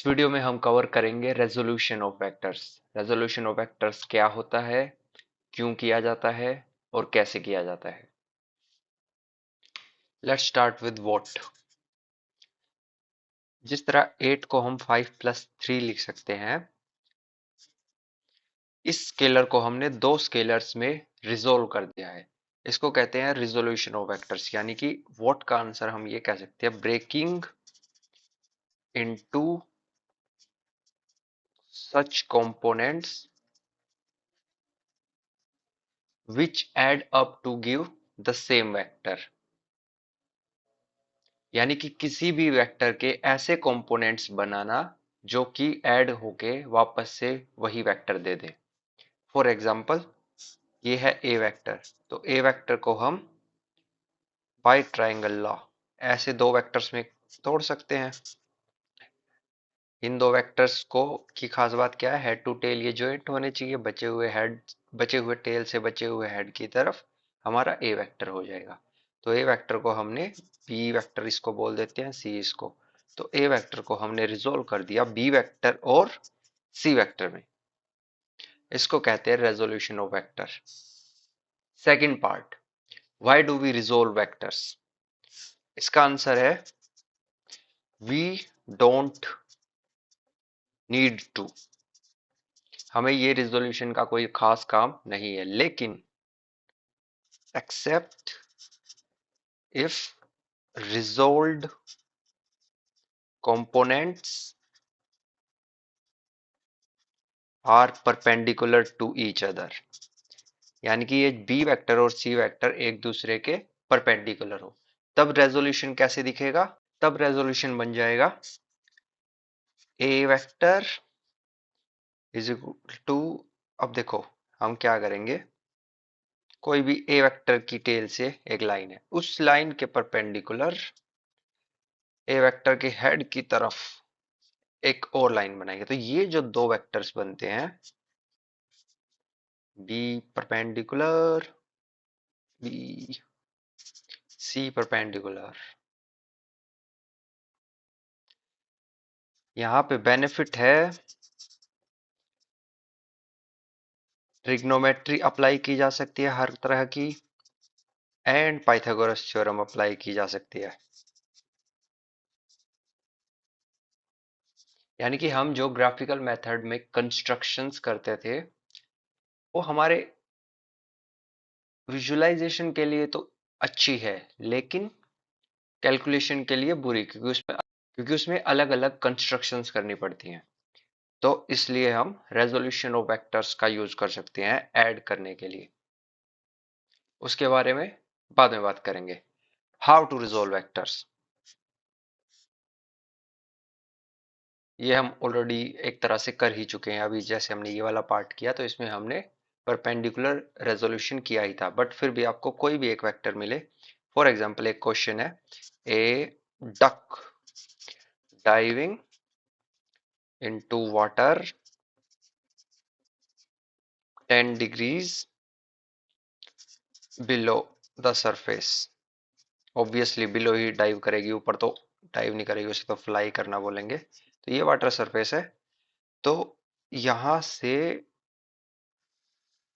इस वीडियो में हम कवर करेंगे resolution of vectors. Resolution of vectors क्या होता है, क्यों किया जाता है और कैसे किया जाता है। Let's start with what. जिस तरह 8 को हम 5+3 लिख सकते हैं, इस स्केलर को हमने दो स्केलर्स में रिजोल्व कर दिया है। इसको कहते हैं रिजोल्यूशन ऑफ वेक्टर्स, यानी कि व्हाट का आंसर हम ये कह सकते हैं breaking into such components which add up to give the same vector। यानी कि किसी भी वेक्टर के ऐसे कंपोनेंट्स बनाना जो कि ऐड होके वापस से वही vector they they. For example, ये है ए वेक्टर, तो ए वेक्टर को हम बाय ट्रायंगल लॉ ऐसे दो वेक्टर्स में तोड़ सकते हैं। इन दो वेक्टर्स को की खास बात क्या है, हेड टू टेल ये ज्वाइंट होने चाहिए। बचे हुए टेल से बचे हुए हेड की तरफ हमारा ए वेक्टर हो जाएगा। तो ए वेक्टर को हमने बी वेक्टर इसको बोल देते हैं, सी इसको। तो ए वेक्टर को हमने रिजोल्व कर दिया बी वेक्टर और सी वेक्टर में। इसको कहते हैं resolution of vector. Second part, why do we resolve vectors. इसका आंसर है वी डोंट नीड टू। हमें ये रिजोल्यूशन का कोई खास काम नहीं है, लेकिन except if resolved components are perpendicular to each other। यानी कि ये बी वेक्टर और सी वेक्टर एक दूसरे के परपेंडिकुलर हो, तब रेजोल्यूशन कैसे दिखेगा। तब रेजोल्यूशन बन जाएगा ए वेक्टर इज इक्वल टू, अब देखो हम क्या करेंगे, कोई भी ए वेक्टर की टेल से एक लाइन है, उस लाइन के परपेंडिकुलर ए वेक्टर के हेड की तरफ एक और लाइन बनाएंगे। तो ये जो दो वेक्टर्स बनते हैं, B perpendicular, B C perpendicular, यहाँ पे बेनिफिट है ट्रिग्नोमेट्री अप्लाई की जा सकती है हर तरह की, एंड पाइथागोरस थ्योरम अप्लाई की जा सकती है। यानी कि हम जो ग्राफिकल मेथड में कंस्ट्रक्शंस करते थे, वो हमारे विजुअलाइजेशन के लिए तो अच्छी है, लेकिन कैलकुलेशन के लिए बुरी, क्योंकि उसमें अलग अलग कंस्ट्रक्शंस करनी पड़ती हैं। तो इसलिए हम रेजोल्यूशन ऑफ वेक्टर्स का यूज कर सकते हैं ऐड करने के लिए। उसके बारे में बाद में बात करेंगे। हाउ टू रिजोल्व वेक्टर्स, ये हम ऑलरेडी एक तरह से कर ही चुके हैं। अभी जैसे हमने ये वाला पार्ट किया, तो इसमें हमने परपेंडिकुलर रेजोल्यूशन किया ही था, बट फिर भी आपको कोई भी एक वेक्टर मिले। फॉर एग्जांपल एक क्वेश्चन है, a duck diving into water 10 degrees below the surface. Obviously below ही डाइव करेगी, ऊपर तो डाइव नहीं करेगी, उसे तो फ्लाई करना बोलेंगे। तो ये वाटर सरफेस है। तो यहां से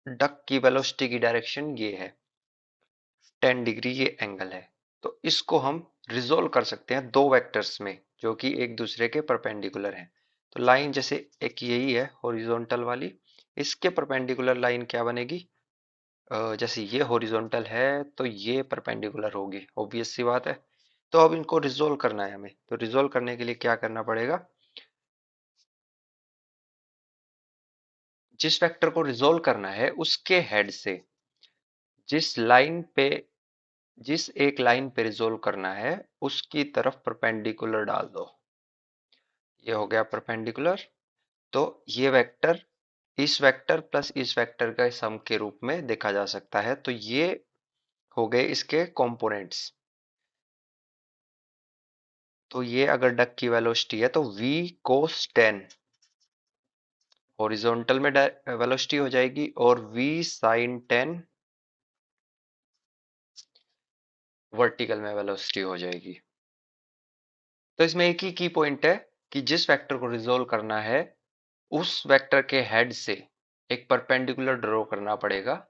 डक की वेलोसिटी की डायरेक्शन ये है, 10 डिग्री ये एंगल है। तो इसको हम रिजोल्व कर सकते हैं दो वेक्टर्स में जो कि एक दूसरे के परपेंडिकुलर हैं। तो लाइन जैसे एक यही है हॉरिजॉन्टल वाली, इसके परपेंडिकुलर लाइन क्या बनेगी, जैसे ये हॉरिजॉन्टल है तो ये परपेंडिकुलर होगी, ऑब्वियस सी बात है। तो अब इनको रिजोल्व करना है हमें, तो रिजोल्व करने के लिए क्या करना पड़ेगा, जिस वेक्टर को रिजोल्व करना है उसके हेड से जिस लाइन पे जिस एक लाइन पे रिजोल्व करना है उसकी तरफ परपेंडिकुलर डाल दो। ये हो गया परपेंडिकुलर। तो ये वेक्टर इस वेक्टर प्लस इस वेक्टर का सम के रूप में देखा जा सकता है। तो ये हो गए इसके कंपोनेंट्स। तो ये अगर डक की वेलोसिटी है तो v cos 10 हॉरिजॉन्टल में वेलोसिटी हो जाएगी, और v sin 10 वर्टिकल में वेलोसिटी हो जाएगी। तो इसमें एक ही की पॉइंट है, कि जिस वेक्टर को रिजोल्व करना है उस वेक्टर के हेड से एक परपेंडिकुलर ड्रॉ करना पड़ेगा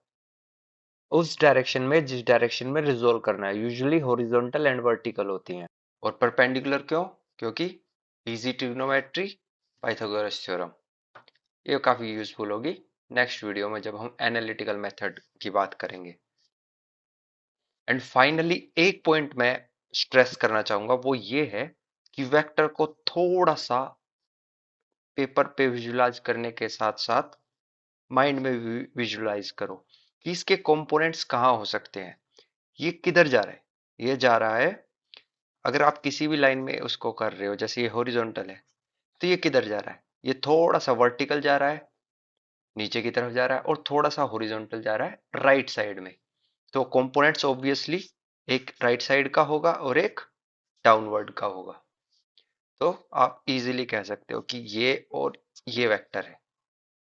उस डायरेक्शन में जिस डायरेक्शन में रिजोल्व करना है। यूजुअली हॉरिजॉन्टल एंड वर्टिकल होती हैं। और परपेंडिकुलर क्यों? क्योंकि इजी ट्रिग्नोमेट्री, पाइथागोरस थ्योरम। ये काफी यूजफुल होगी नेक्स्ट वीडियो में जब हम एनालिटिकल मेथड की बात करेंगे। एंड फाइनली एक पॉइंट मैं स्ट्रेस करना चाहूंगा, वो ये है कि वेक्टर को थोड़ा सा पेपर पे विजुलाइज करने के साथ साथ माइंड में विजुलाइज करो कि इसके कंपोनेंट्स कहाँ हो सकते हैं। ये किधर जा रहा है? ये जा रहा है, अगर आप किसी भी लाइन में उसको कर रहे हो, जैसे ये हॉरिजॉन्टल है, तो ये किधर जा रहा है? ये थोड़ा सा वर्टिकल जा रहा है, नीचे की तरफ जा रहा है, और थोड़ा सा हॉरिजॉन्टल जा रहा है राइट साइड में। तो कंपोनेंट्स ऑब्वियसली एक राइट साइड का होगा और एक डाउनवर्ड का होगा। तो आप इजीली कह सकते हो कि ये और ये वेक्टर है।